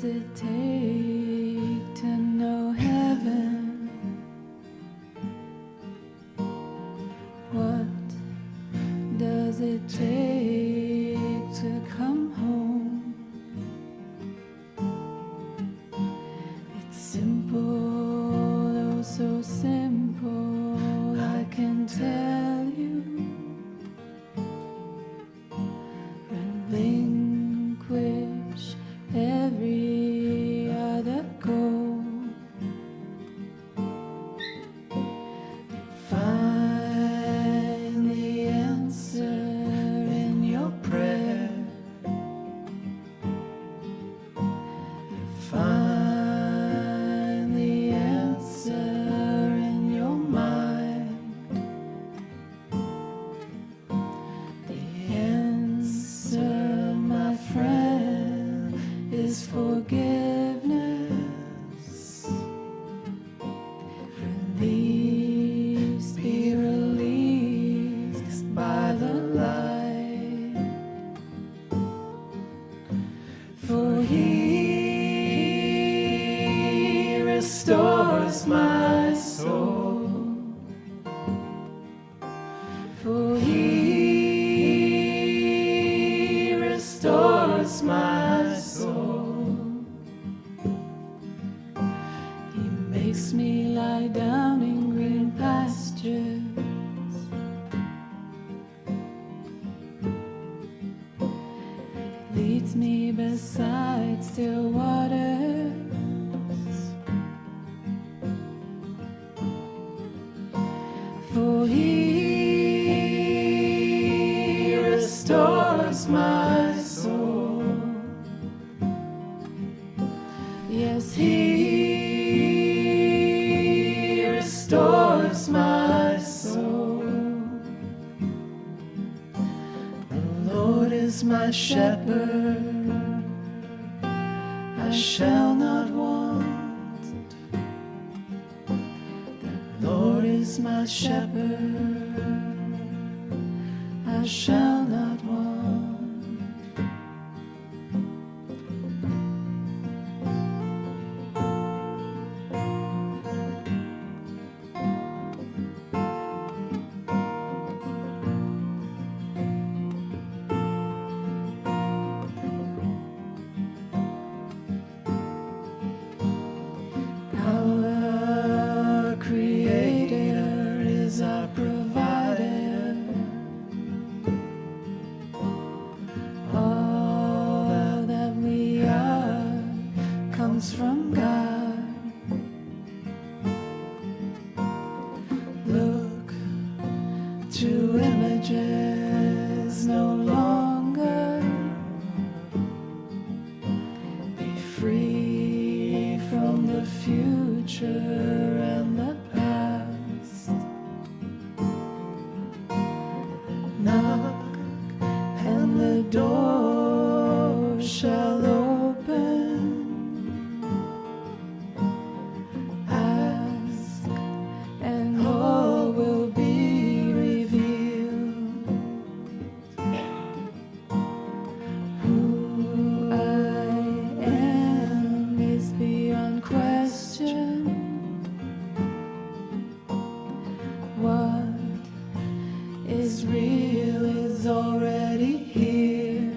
does it take to know heaven? What does it take to come home? It's simple, oh so simple, I can tell you. Relinquish every other goal. Find the answer in your prayer. Find the answer in your mind. The answer, my friend, is forgiveness. Release, be released by the light. For He restores my soul. For He restores my soul. He makes me lie down in green pastures. He leads me beside still waters. For He restores my soul. Yes, He restores my soul. The Lord is my shepherd, I shall not want. The Lord is my shepherd, I shall not want. Our Creator is our provider. All that we are comes from God. Look to images no longer. Be free from the future and the past. Knock and the door shall open. Ask and all will be revealed. Who I am is beyond question. What is real is already here.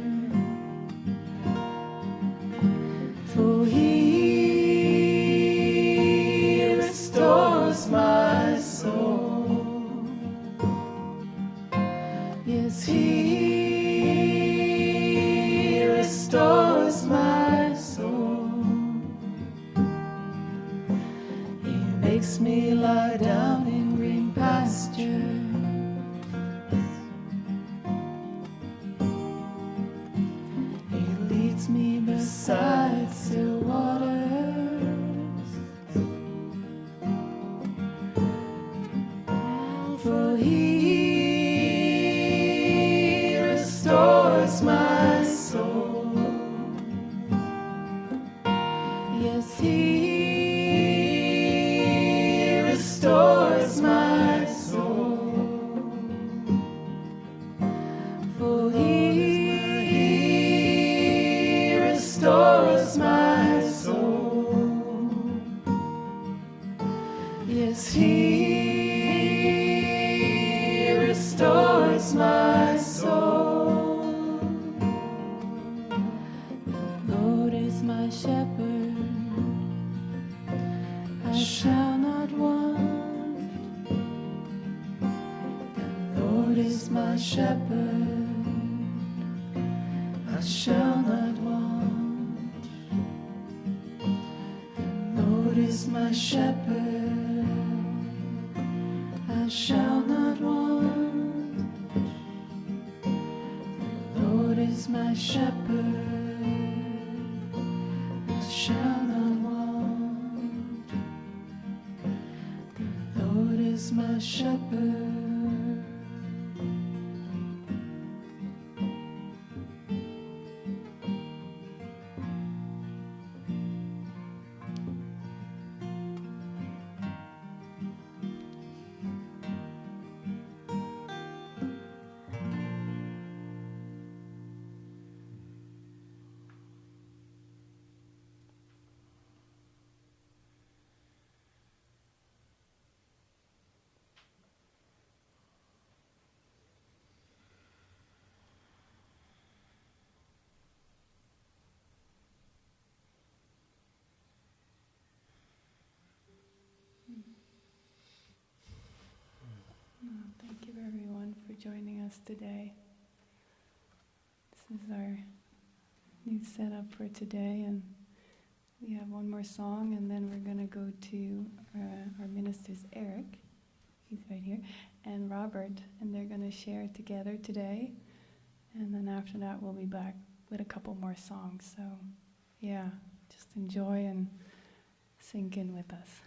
For He restores my soul. Yes, He restores my soul. He makes me lie down in green pastures. He leads me beside still waters. For He restores my soul. Yes, He restores my soul. For He restores my He restores my soul. The Lord is my shepherd, I shall not want. The Lord is my shepherd, I shall not want. The Lord is my shepherd, I shall not want. The Lord is my shepherd, I shall not want. The Lord is my shepherd. Thank you everyone for joining us today. This is our new setup for today, and we have one more song, and then we're going to go to our ministers, Erik, he's right here, and Robert, and they're going to share together today, and then after that we'll be back with a couple more songs. So yeah, just enjoy and sink in with us.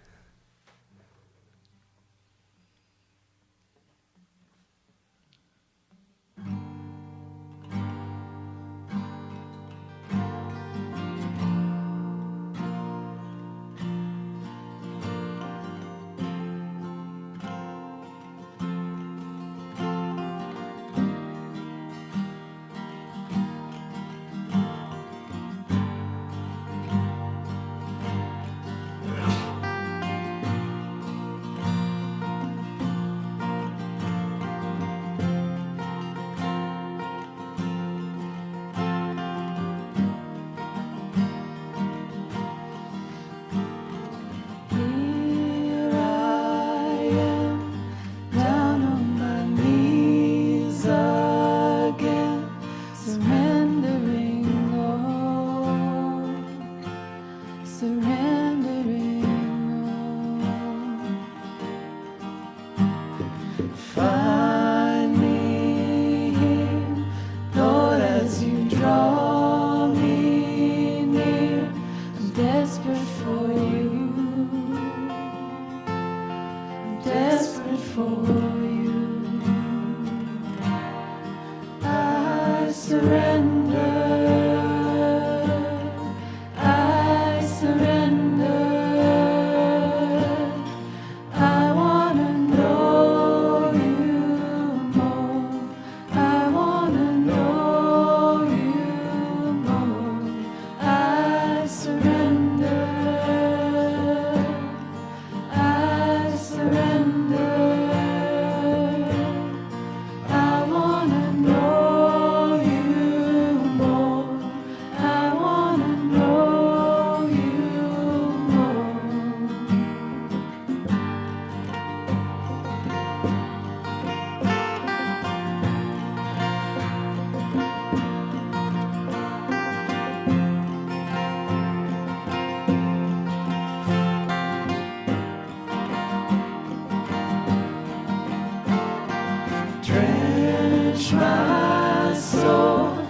My soul,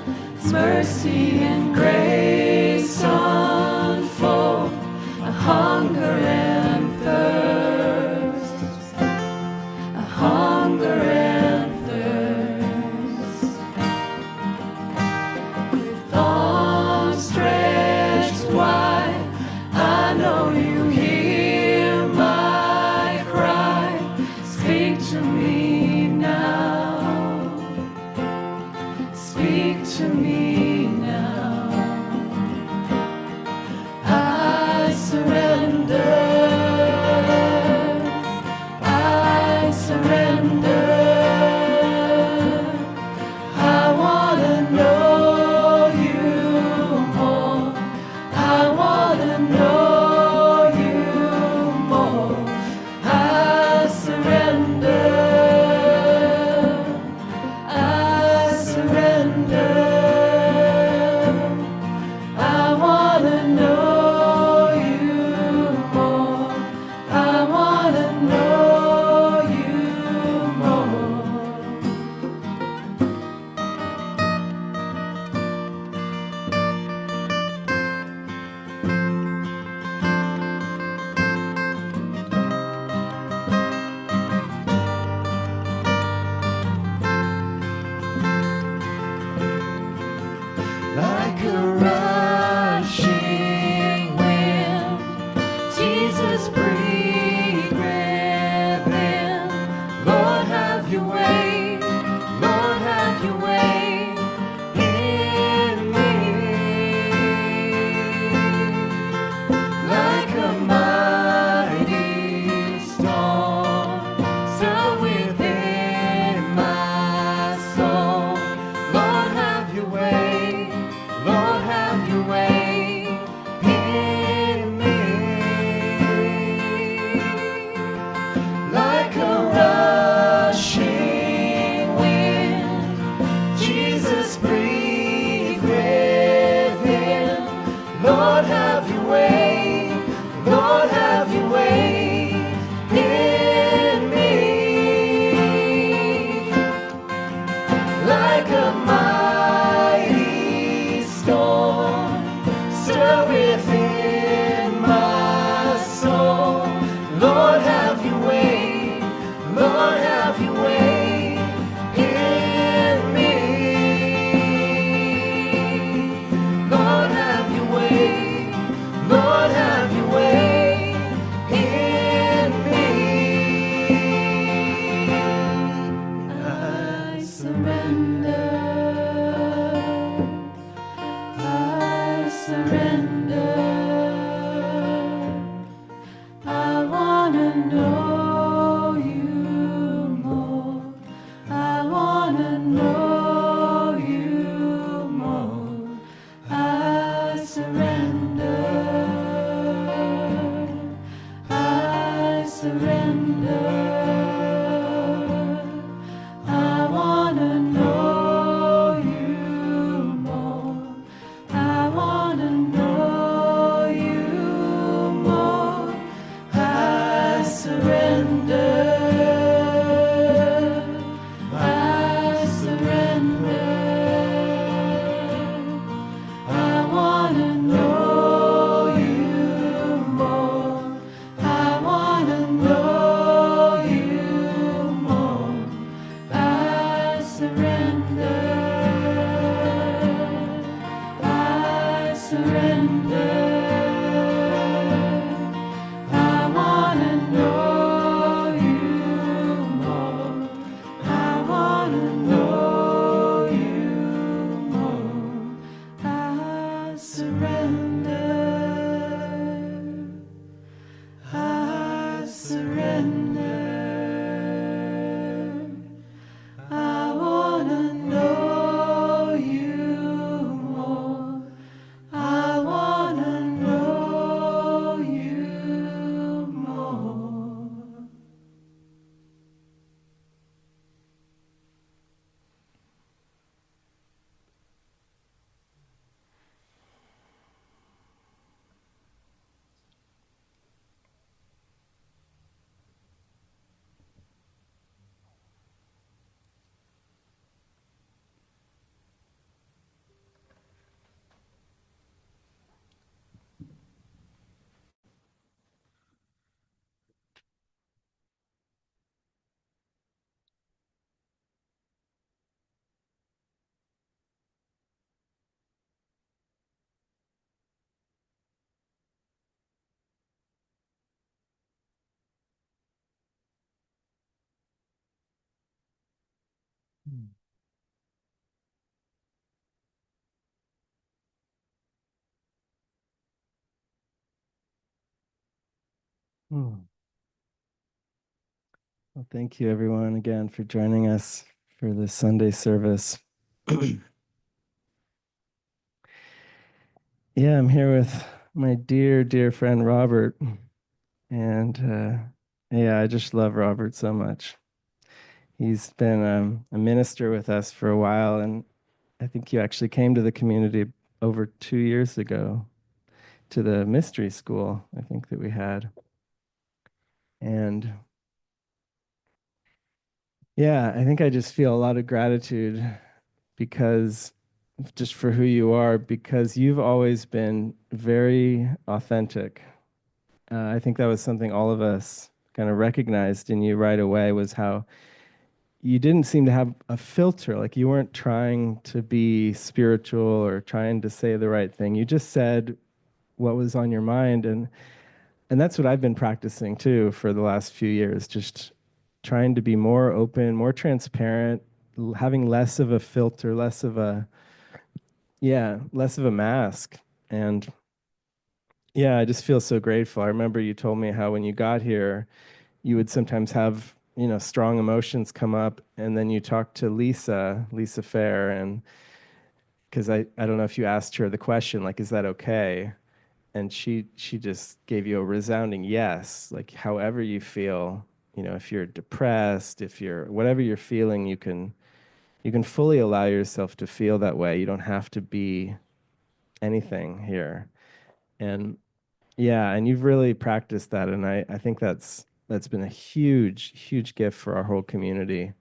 mercy and grace unfold, a hunger and thirst, a hunger and thirst. With arms stretched wide, I know you hear my cry. Speak to me now. Speak to me now. Hmm. Well, thank you everyone again for joining us for this Sunday service. Yeah, I'm here with my dear, dear friend Robert. And yeah, I just love Robert so much. He's been a minister with us for a while, and I think you actually came to the community over 2 years ago to the mystery school, I think that we had. And yeah, I think I just feel a lot of gratitude because just for who you are, because you've always been very authentic. I think that was something all of us kind of recognized in you right away, was how you didn't seem to have a filter. Like you weren't trying to be spiritual or trying to say the right thing. You just said what was on your mind. And that's what I've been practicing too for the last few years, just trying to be more open, more transparent, having less of a filter, less of a mask. And yeah, I just feel so grateful. I remember you told me how when you got here, you would sometimes have, strong emotions come up, and then you talked to Lisa Fair, and because I don't know if you asked her the question, like, is that okay? And she just gave you a resounding yes, like however you feel, if you're depressed, if you're whatever you're feeling, you can fully allow yourself to feel that way. You don't have to be anything here. And yeah, and you've really practiced that, and I think that's been a huge, huge gift for our whole community.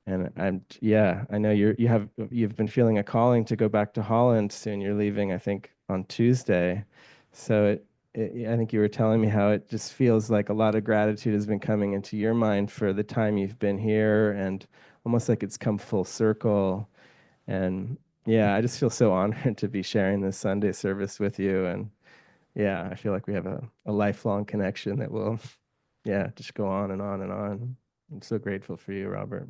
And yeah, I know you've been feeling a calling to go back to Holland soon. You're leaving, I think, on Tuesday. So I think you were telling me how it just feels like a lot of gratitude has been coming into your mind for the time you've been here, and almost like it's come full circle. And yeah, I just feel so honored to be sharing this Sunday service with you. And yeah, I feel like we have a lifelong connection that will, yeah, just go on and on and on. I'm so grateful for you, Robert.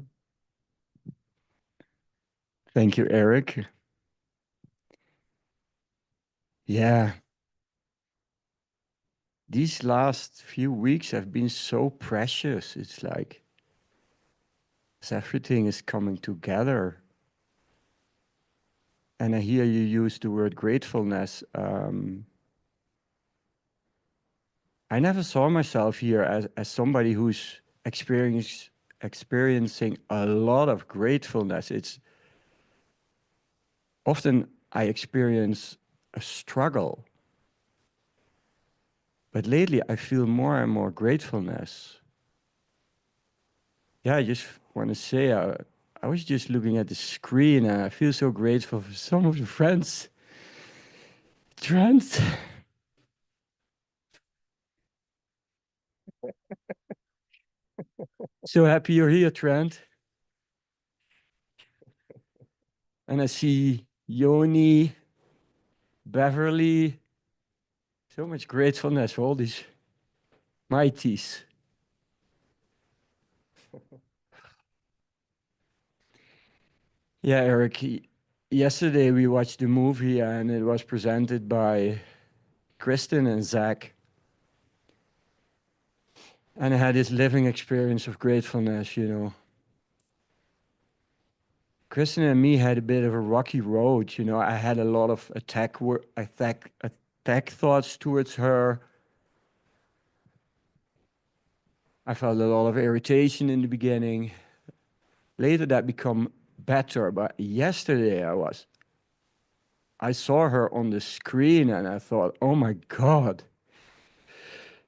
Thank you, Eric. Yeah, these last few weeks have been so precious. It's like as everything is coming together. And I hear you use the word gratefulness. I never saw myself here as somebody who's experiencing a lot of gratefulness. It's often I experience a struggle, but lately I feel more and more gratefulness. Yeah, I just want to say, I was just looking at the screen and I feel so grateful for some of the friends. Trent. So happy you're here, Trent. And I see Yoni, Beverly. So much gratefulness for all these mighties. Yeah, Eric, yesterday we watched the movie and it was presented by Kristen and Zach. And I had this living experience of gratefulness, you know. Kristen and me had a bit of a rocky road, you know. I had a lot of attack thoughts towards her. I felt a lot of irritation in the beginning. Later that became better, but yesterday I saw her on the screen and I thought, oh my God,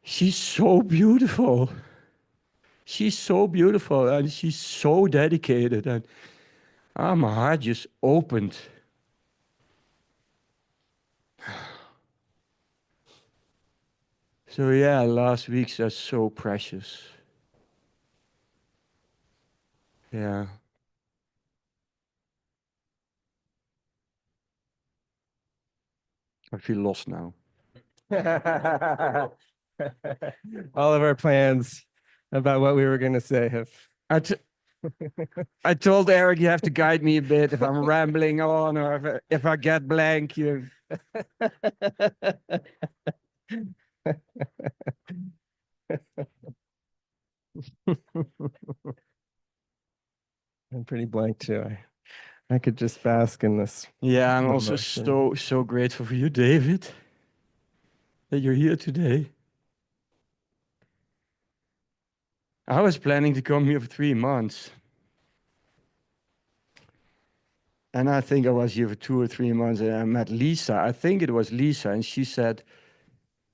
she's so beautiful. She's so beautiful and she's so dedicated. And my heart just opened. So yeah, last week's are so precious. Yeah. I feel lost now. All of our plans about what we were going to say have. I told Eric, you have to guide me a bit if I'm rambling on or if I get blank. You. I'm pretty blank too. I could just bask in this. Yeah, I'm also emotion. so grateful for you, David, that you're here today. I was planning to come here for 3 months. And I think I was here for 2 or 3 months and I met Lisa. I think it was Lisa. And she said,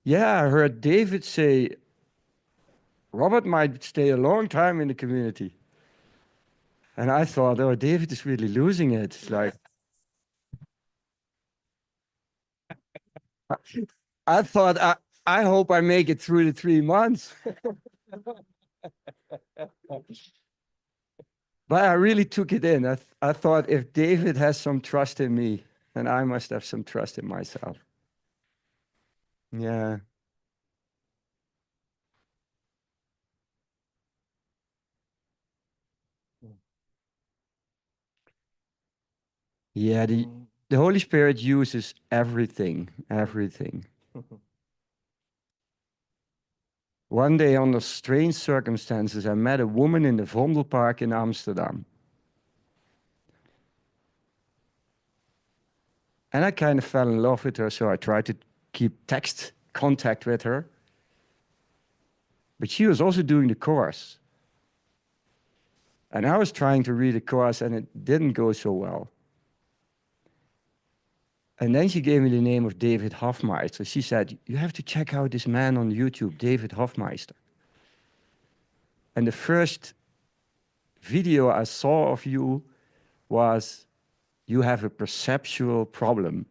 yeah, I heard David say, Robert might stay a long time in the community. And I thought, oh, David is really losing it. It's like, I thought, I hope I make it through the 3 months. But I really took it in. I thought if David has some trust in me, then I must have some trust in myself. Yeah. Yeah, the Holy Spirit uses everything, everything. One day, under strange circumstances, I met a woman in the Vondelpark in Amsterdam. And I kind of fell in love with her, so I tried to keep text contact with her. But she was also doing the course. And I was trying to read the course, and it didn't go so well. And then she gave me the name of David Hofmeister. She said, you have to check out this man on YouTube, David Hofmeister. And the first video I saw of you was, you have a perceptual problem.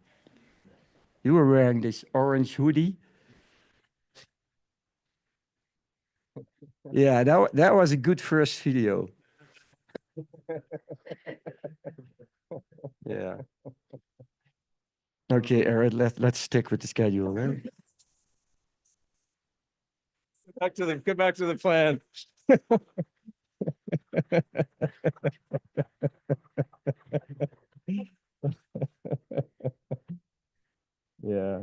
You were wearing this orange hoodie. Yeah, that was a good first video. Yeah. Okay, Eric, let's stick with the schedule. Right? Get back to the plan. Yeah.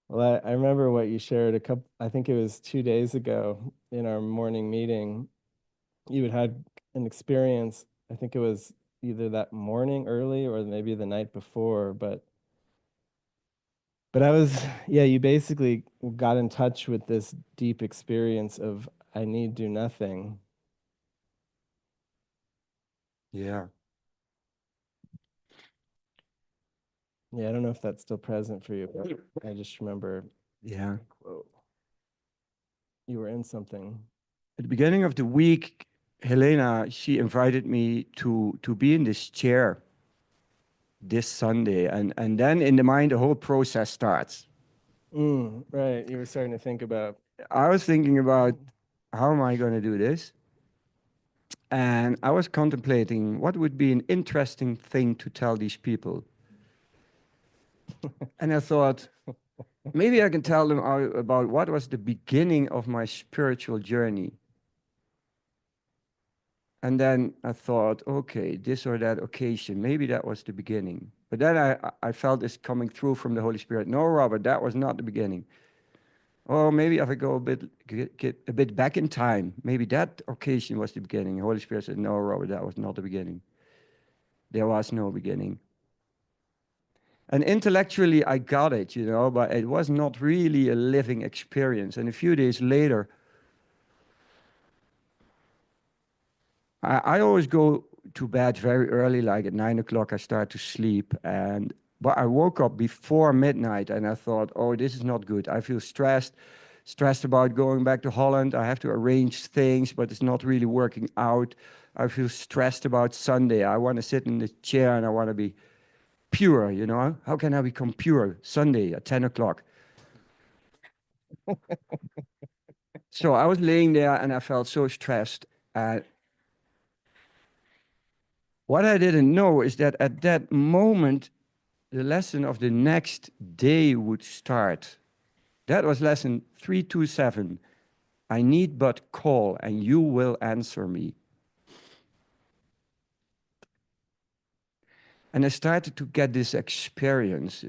Well, I remember what you shared I think it was 2 days ago in our morning meeting. You had an experience, I think it was either that morning early or maybe the night before, but But you basically got in touch with this deep experience of I need do nothing. Yeah. Yeah, I don't know if that's still present for you, but I just remember Yeah. quote. You were in something. At the beginning of the week, Helena, she invited me to be in this chair this Sunday. And then in the mind, the whole process starts. Right. You were starting to think about. I was thinking about how am I going to do this? And I was contemplating what would be an interesting thing to tell these people. And I thought, maybe I can tell them about what was the beginning of my spiritual journey. And then I thought, okay, this or that occasion, maybe that was the beginning. But then I felt this coming through from the Holy Spirit. No, Robert, that was not the beginning. Or maybe if I go get a bit back in time, maybe that occasion was the beginning. The Holy Spirit said, no, Robert, that was not the beginning. There was no beginning. And intellectually, I got it, but it was not really a living experience. And a few days later, I always go to bed very early, like at 9 o'clock, I start to sleep. But I woke up before midnight and I thought, oh, this is not good. I feel stressed about going back to Holland. I have to arrange things, but it's not really working out. I feel stressed about Sunday. I want to sit in the chair and I want to be pure, How can I become pure Sunday at 10 o'clock? So I was laying there and I felt so stressed. What I didn't know is that at that moment, the lesson of the next day would start. That was lesson 327. I need but call and you will answer me. And I started to get this experience.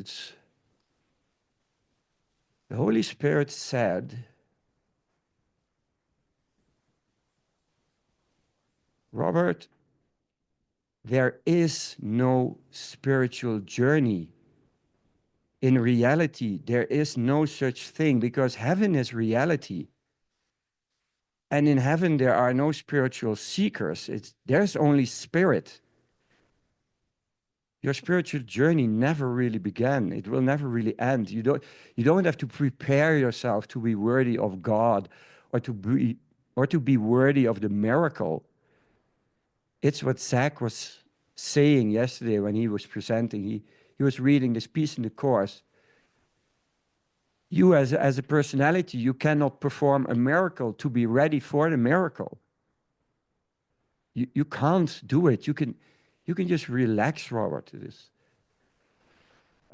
The Holy Spirit said, Robert, there is no spiritual journey. In reality, there is no such thing because heaven is reality. And in heaven, there are no spiritual seekers. There's only spirit. Your spiritual journey never really began. It will never really end. You don't have to prepare yourself to be worthy of God or to be worthy of the miracle. It's what Zach was saying yesterday when he was presenting. He was reading this piece in the course. You as a personality, you cannot perform a miracle to be ready for the miracle. You can't do it. You can just relax, Robert, to this.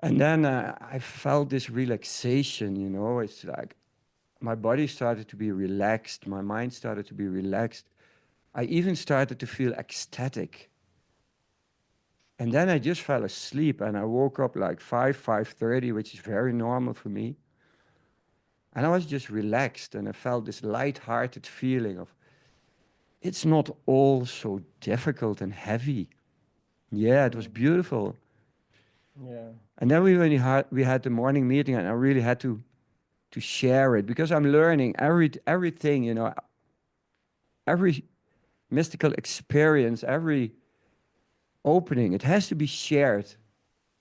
And then I felt this relaxation, It's like my body started to be relaxed. My mind started to be relaxed. I even started to feel ecstatic. And then I just fell asleep and I woke up like 5:30, which is very normal for me. And I was just relaxed and I felt this light-hearted feeling of it's not all so difficult and heavy. Yeah, it was beautiful. Yeah. And then we had the morning meeting and I really had to share it because I'm learning everything, every mystical experience, every opening, it has to be shared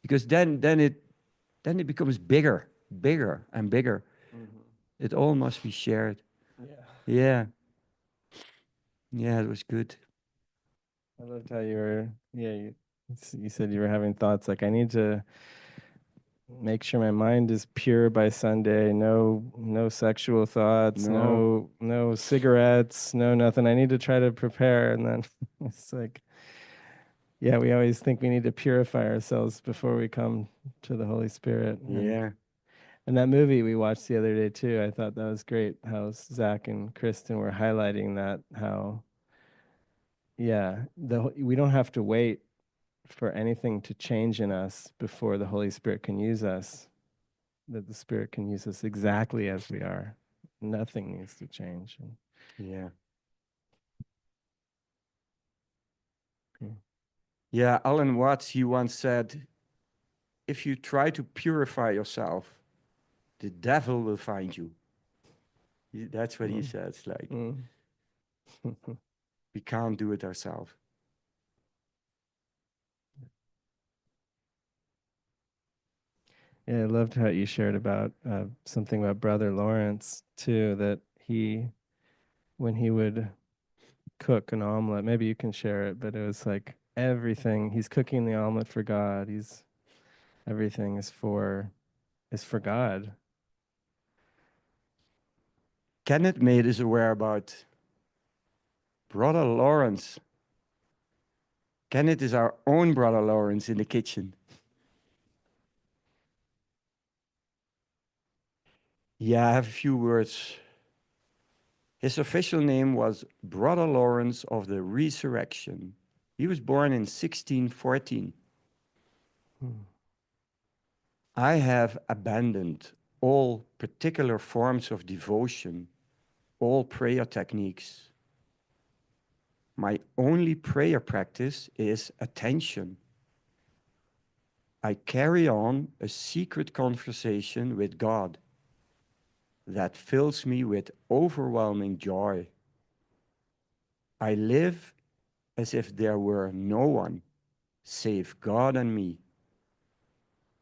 because then it becomes bigger and bigger. It all must be shared. Yeah. Yeah, it was good. I loved how you were, you said you were having thoughts like, I need to make sure my mind is pure by Sunday. No sexual thoughts, No. no cigarettes, no nothing. I need to try to prepare. And then it's like, yeah, we always think we need to purify ourselves before we come to the Holy Spirit. Yeah. And that movie we watched the other day too, I thought that was great. How Zach and Kristen were highlighting that, how, we don't have to wait for anything to change in us before the Holy Spirit can use us. That the Spirit can use us exactly as we are. Nothing needs to change. Yeah. Okay. Yeah, Alan Watts, he once said, if you try to purify yourself, the devil will find you. That's what he says. Like, we can't do it ourselves. Yeah, I loved how you shared about something about Brother Lawrence too, that when he would cook an omelet, maybe you can share it, but it was like everything, he's cooking the omelet for God. Everything is for God. Kenneth made us aware about Brother Lawrence. Kenneth is our own Brother Lawrence in the kitchen. Yeah, I have a few words. His official name was Brother Lawrence of the Resurrection. He was born in 1614. I have abandoned all particular forms of devotion, all prayer techniques. My only prayer practice is attention. I carry on a secret conversation with God that fills me with overwhelming joy. I live as if there were no one save God and me.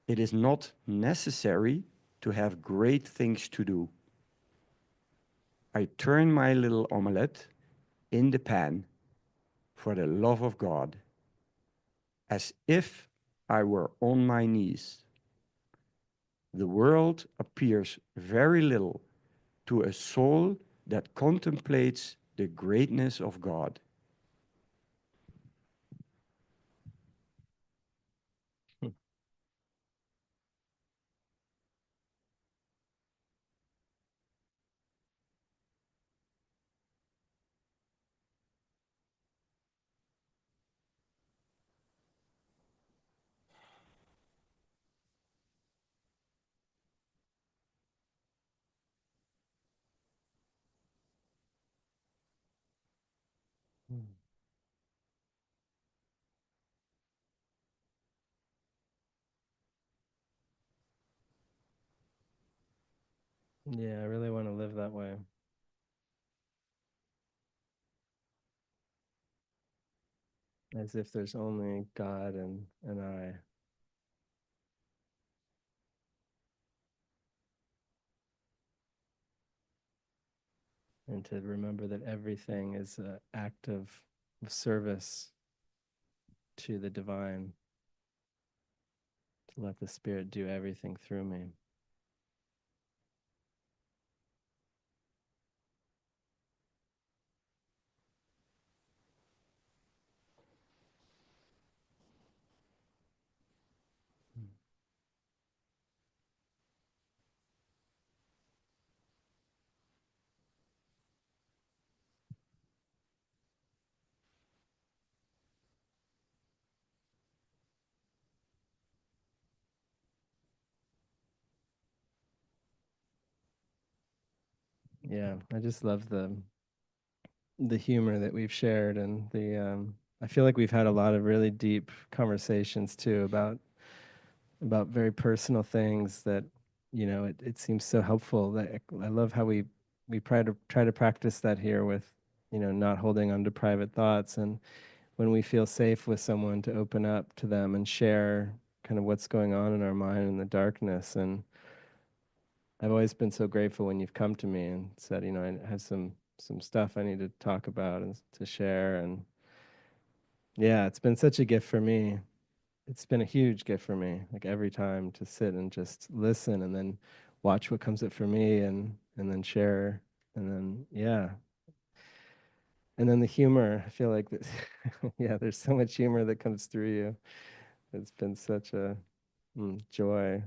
It is not necessary to have great things to do. I turn my little omelette in the pan for the love of God, as if I were on my knees. The world appears very little to a soul that contemplates the greatness of God. Yeah, I really want to live that way. As if there's only God and I. And to remember that everything is an act of service to the divine, to let the Spirit do everything through me. Yeah, I just love the humor that we've shared, and I feel like we've had a lot of really deep conversations too about very personal things that, it seems so helpful. That I love how we try to practice that here with, not holding on to private thoughts, and when we feel safe with someone, to open up to them and share kind of what's going on in our mind in the darkness. And I've always been so grateful when you've come to me and said, I have some stuff I need to talk about and to share. And yeah, it's been such a gift for me. It's been a huge gift for me, like every time, to sit and just listen and then watch what comes up for me, and then share, and then yeah. And then the humor, I feel like this, yeah, there's so much humor that comes through you. It's been such a joy.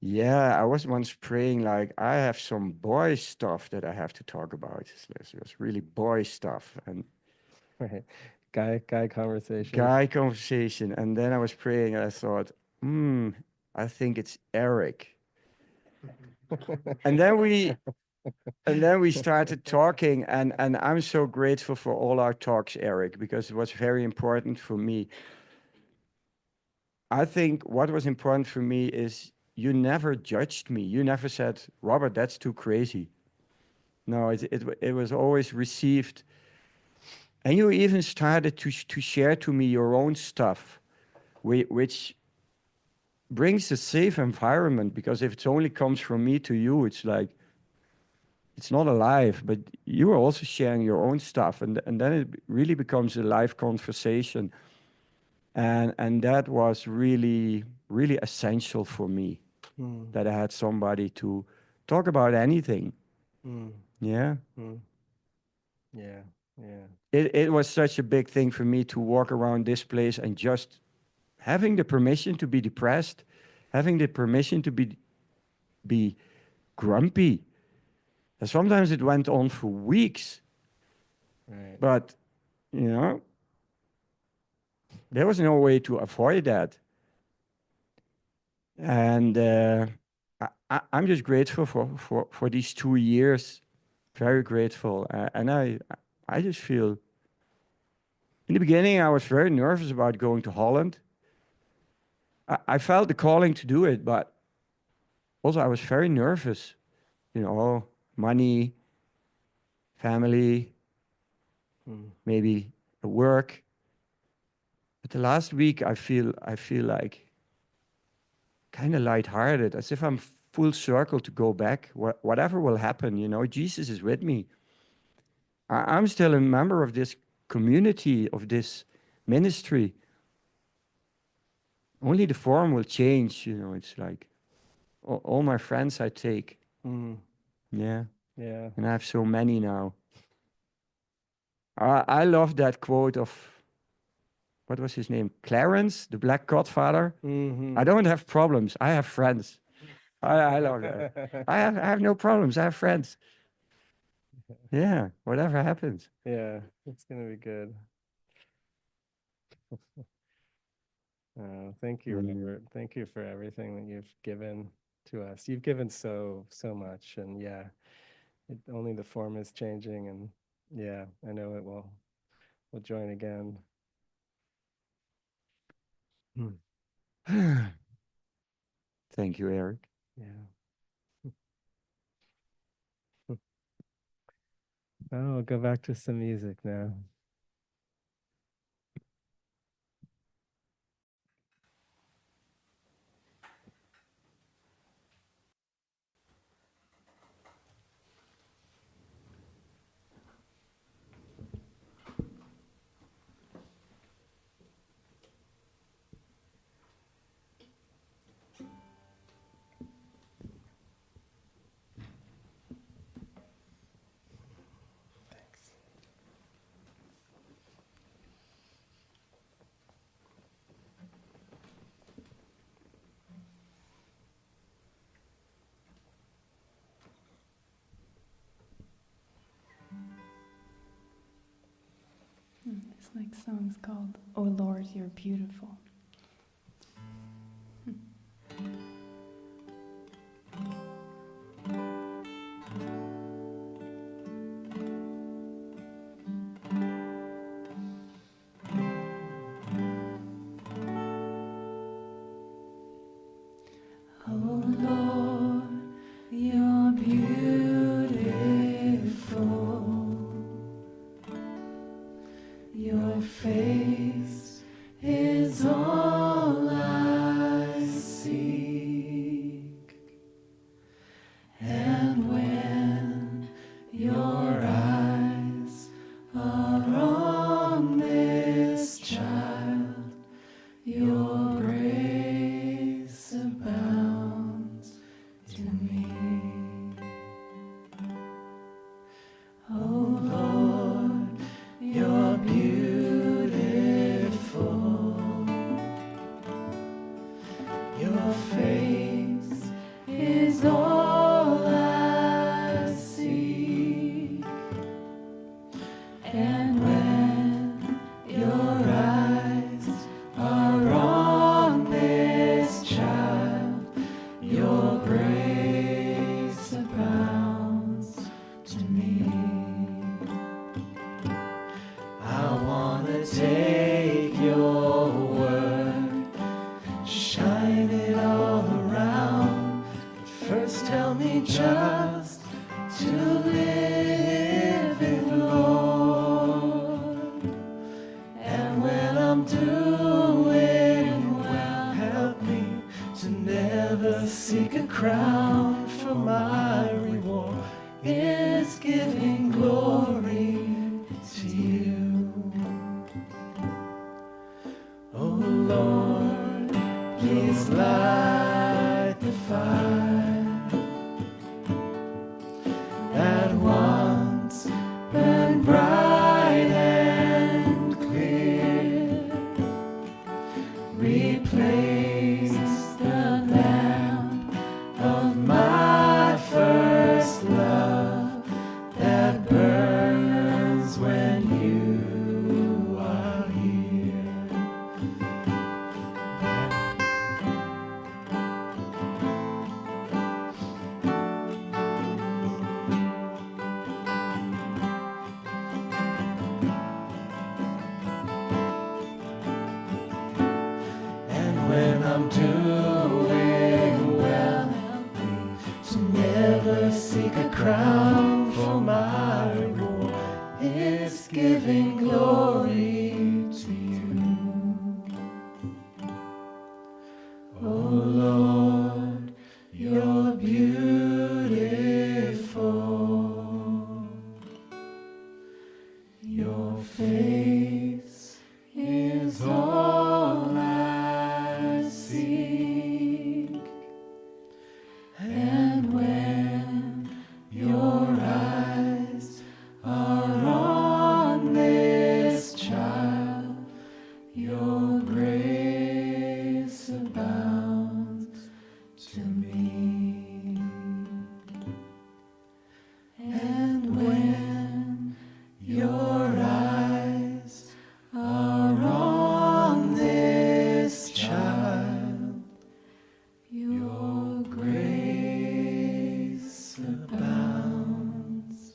Yeah, I was once praying like I have some boy stuff that I have to talk about. It was really boy stuff and Right. Guy conversation. guy conversation. And then I was praying and I thought, I think it's Erik. And then we started talking, and I'm so grateful for all our talks, Erik, because it was very important for me. I think what was important for me is you never judged me. You never said, Robert, that's too crazy. No, it was always received. And you even started to share to me your own stuff, which brings a safe environment, because if it only comes from me to you, it's like, it's not alive, but you are also sharing your own stuff. And then it really becomes a live conversation. And that was really, really essential for me, that I had somebody to talk about anything. Yeah. Yeah. Yeah. It was such a big thing for me to walk around this place and just having the permission to be depressed, having the permission to be grumpy. And sometimes it went on for weeks. Right. But, you know, there was no way to avoid that. And I'm just grateful for these 2 years. Very grateful. And I just feel, in the beginning, I was very nervous about going to Holland. I felt the calling to do it, but also I was very nervous. You know, money, family, maybe work. But the last week, I feel like kind of lighthearted, as if I'm full circle to go back. Whatever will happen, you know, Jesus is with me. I'm still a member of this community, of this ministry. Only the form will change, you know. It's like all my friends I take. Yeah. Yeah. And I have so many now. I love that quote of, what was his name? Clarence, the Black Godfather. I don't have problems. I have friends. I love that. I have no problems. I have friends. Yeah, whatever happens. Yeah, it's gonna be good. Thank you, Robert. Thank you for everything that you've given to us. You've given so much, and yeah, only the form is changing, and yeah, I know it will. We'll join again. Thank you, Eric. Yeah. Oh, we'll go back to some music now. This next song is called "Oh Lord, You're Beautiful." Oh Lord, you're beautiful. Your face is all I seek. And when your eyes are on this child, your grace abounds to me. Oh Lord, you're beautiful. Your face is all I seek. And when your eyes are on this child, your grace abounds to me. I'm doing well. Help me to never seek a crown, for my reward is giving glory to you. Oh Lord, you're beautiful. Your face is all I seek. And when your eyes are on this child, your grace abounds to me. And when your eyes are on this child, your grace abounds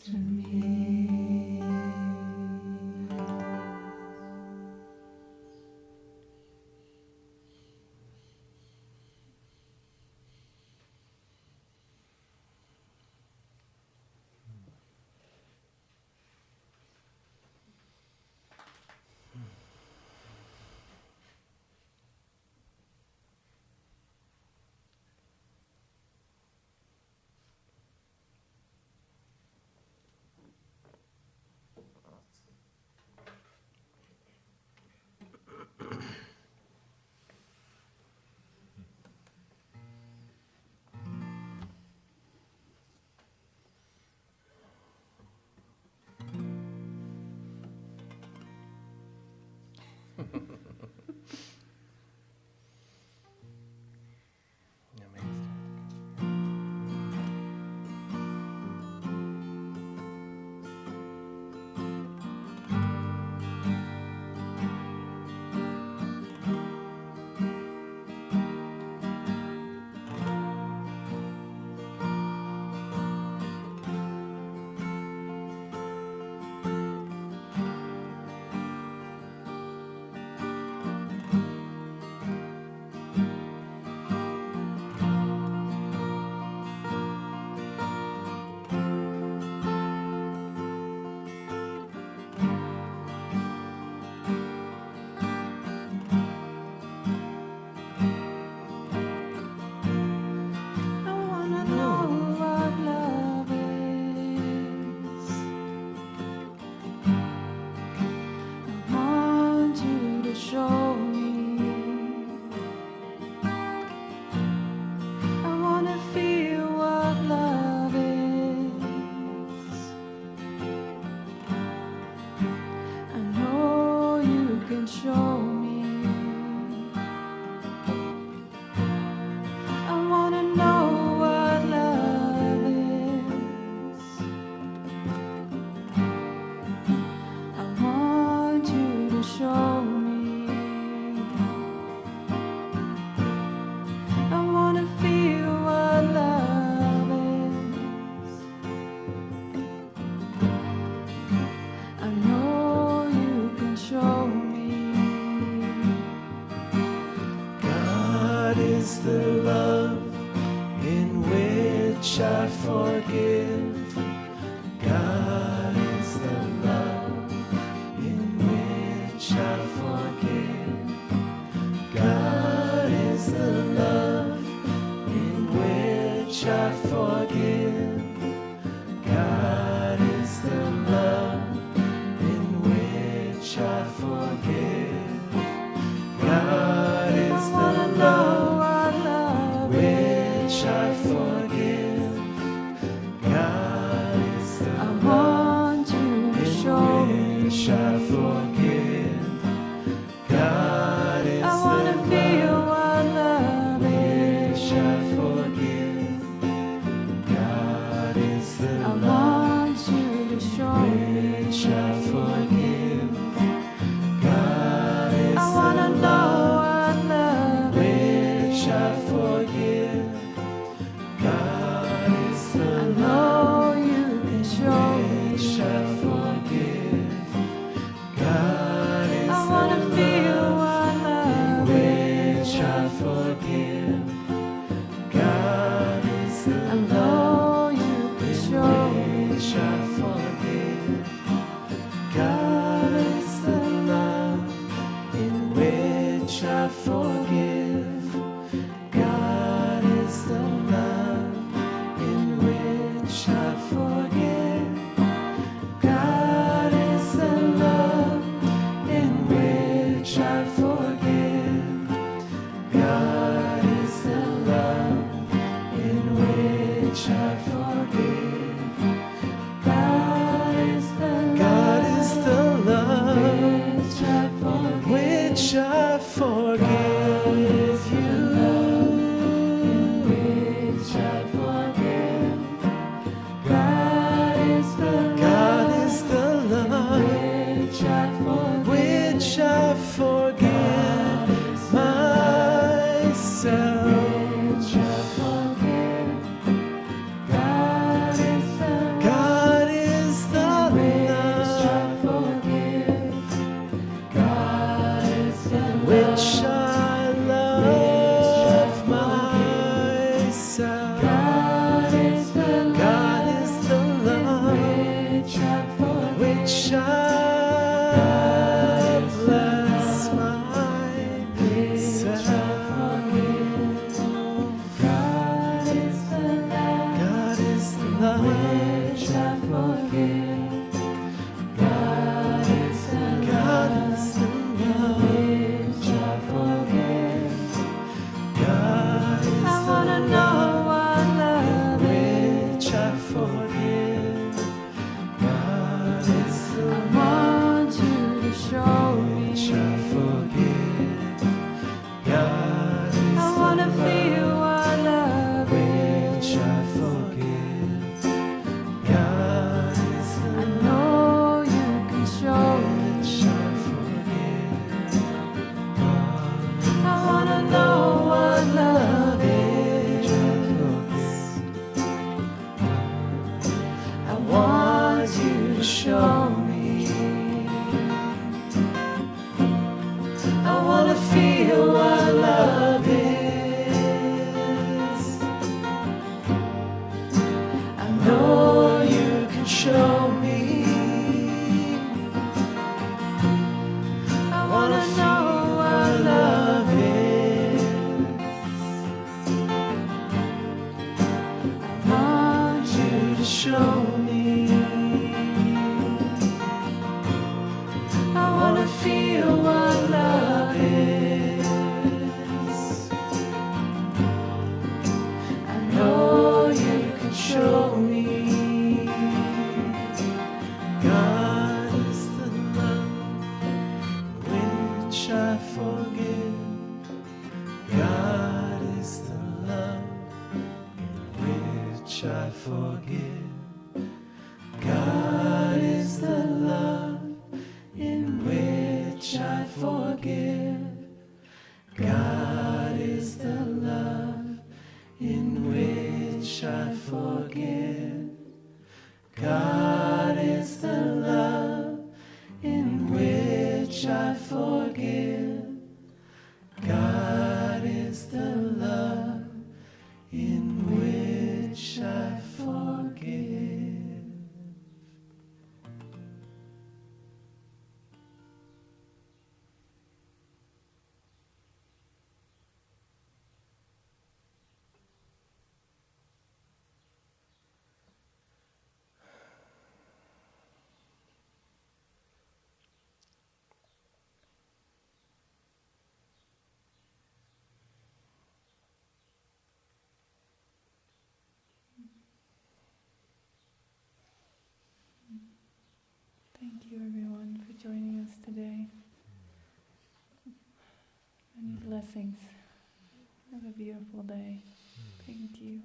to me. I know you can show me. show me. I wanna feel what love is. I know you can show me. I wanna know what love is. I want you to show me. I wanna feel what love is. I know you can show me. God is the love which I forgive. God is the love which I forgive. God is the love in which I forgive. God is the love in which I forgive. God is the love in which I forgive. God is the love in which I forgive. Thank you, everyone, for joining us today. Many blessings. Have a beautiful day. Thank you.